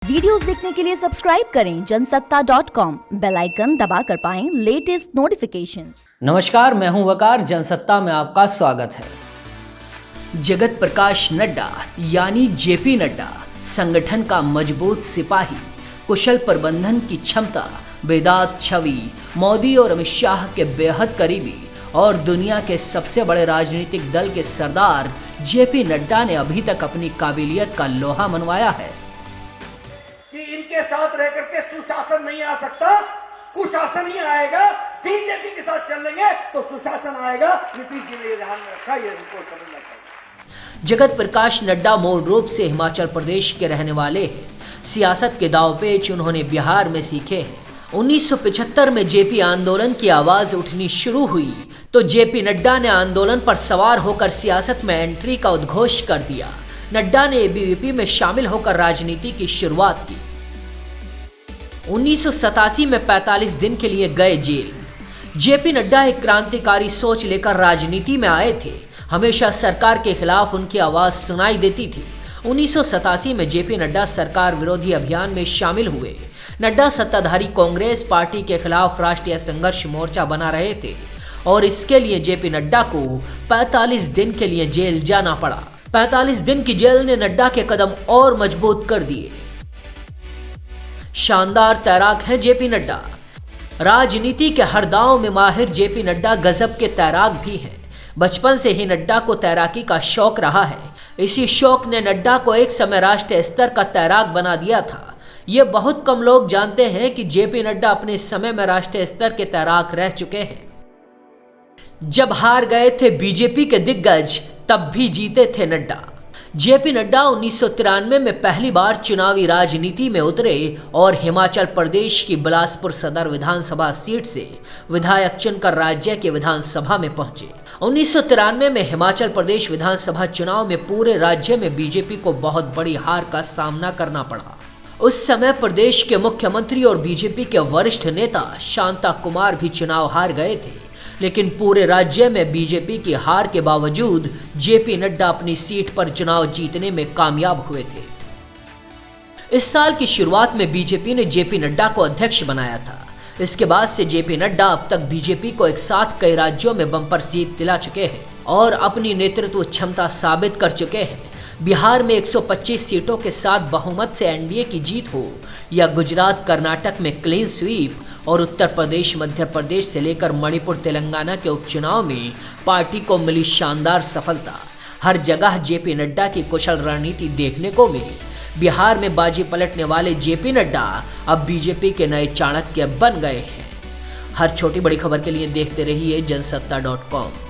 Videos देखने के लिए सब्सक्राइब करें जनसत्ता.com, बेल आइकन दबाकर पाएं लेटेस्ट नोटिफिकेशंस। नमस्कार, मैं हूं वकार। जनसत्ता में आपका स्वागत है। जगत प्रकाश नड्डा यानी जेपी नड्डा संगठन का मजबूत सिपाही, कुशल प्रबंधन की क्षमता, बेदाग छवि, मोदी और अमित शाह के बेहद करीबी और दुनिया के सबसे बड़े राजनीतिक दल के सरदार जेपी नड्डा ने अभी तक अपनी काबिलियत का लोहा मनवाया है कि इनके साथ रह करके सुशासन नहीं आ सकता, कुशासन ही आएगा। बीजेपी के साथ चलेंगे तो सुशासन आएगा। नीतीश जी ने ये ध्यान में रखा, ये इनको समझना चाहिए। जगत प्रकाश नड्डा मूल रूप से हिमाचल प्रदेश के रहने वाले हैं। सियासत के दांवपेच उन्होंने बिहार में सीखे हैं। 1975 में जेपी आंदोलन की आवाज उठनी शुरू हुई तो जेपी नड्डा ने आंदोलन पर सवार होकर सियासत में एंट्री का उद्घोष कर दिया। नड्डा ने एबीवीपी में शामिल होकर राजनीति की शुरुआत की। 1987 में 45 दिन के लिए गए जेल। जेपी नड्डा एक क्रांतिकारी सोच लेकर राजनीति में आए थे। हमेशा सरकार के खिलाफ उनकी आवाज सुनाई देती थी। 1987 में जेपी नड्डा सरकार विरोधी अभियान में शामिल हुए। नड्डा सत्ताधारी कांग्रेस पार्टी के खिलाफ राष्ट्रीय संघर्ष मोर्चा बना रहे थे और इसके लिए जेपी नड्डा को 45 दिन के लिए जेल जाना पड़ा। 45 दिन की जेल ने नड्डा के कदम और मजबूत कर दिए। शानदार तैराक है जेपी नड्डा। राजनीति के हर दांव में माहिर जेपी नड्डा गजब के तैराक भी हैं। बचपन से ही नड्डा को तैराकी का शौक रहा है। इसी शौक ने नड्डा को एक समय राष्ट्रीय स्तर का तैराक बना दिया था। ये बहुत कम लोग जानते हैं कि जेपी नड्डा अपने समय में राष्ट्रीय स्तर के तैराक रह चुके हैं। जब हार गए थे बीजेपी के दिग्गज, तब भी जीते थे नड्डा। जेपी नड्डा 1993 में पहली बार चुनावी राजनीति में उतरे और हिमाचल प्रदेश की बिलासपुर सदर विधानसभा सीट से विधायक चुनकर राज्य के विधानसभा में पहुंचे। 1993 में हिमाचल प्रदेश विधानसभा चुनाव में पूरे राज्य में बीजेपी को बहुत बड़ी हार का सामना करना पड़ा। उस समय प्रदेश के मुख्यमंत्री और बीजेपी के वरिष्ठ नेता शांता कुमार भी चुनाव हार गए थे, लेकिन पूरे राज्य में बीजेपी की हार के बावजूद जेपी नड्डा अपनी सीट पर चुनाव जीतने में कामयाब हुए थे। इस साल की शुरुआत में बीजेपी ने जेपी नड्डा को अध्यक्ष बनाया था। इसके बाद से जेपी नड्डा अब तक बीजेपी को एक साथ कई राज्यों में बम्पर जीत दिला चुके हैं और अपनी नेतृत्व क्षमता साबित कर चुके हैं। बिहार में 125 सीटों के साथ बहुमत से एनडीए की जीत हो या गुजरात कर्नाटक में क्लीन स्वीप और उत्तर प्रदेश मध्य प्रदेश से लेकर मणिपुर तेलंगाना के उपचुनाव में पार्टी को मिली शानदार सफलता, हर जगह जेपी नड्डा की कुशल रणनीति देखने को मिली। बिहार में बाजी पलटने वाले जेपी नड्डा अब बीजेपी के नए चाणक्य बन गए हैं। हर छोटी बड़ी खबर के लिए देखते रहिए जनसत्ता.com।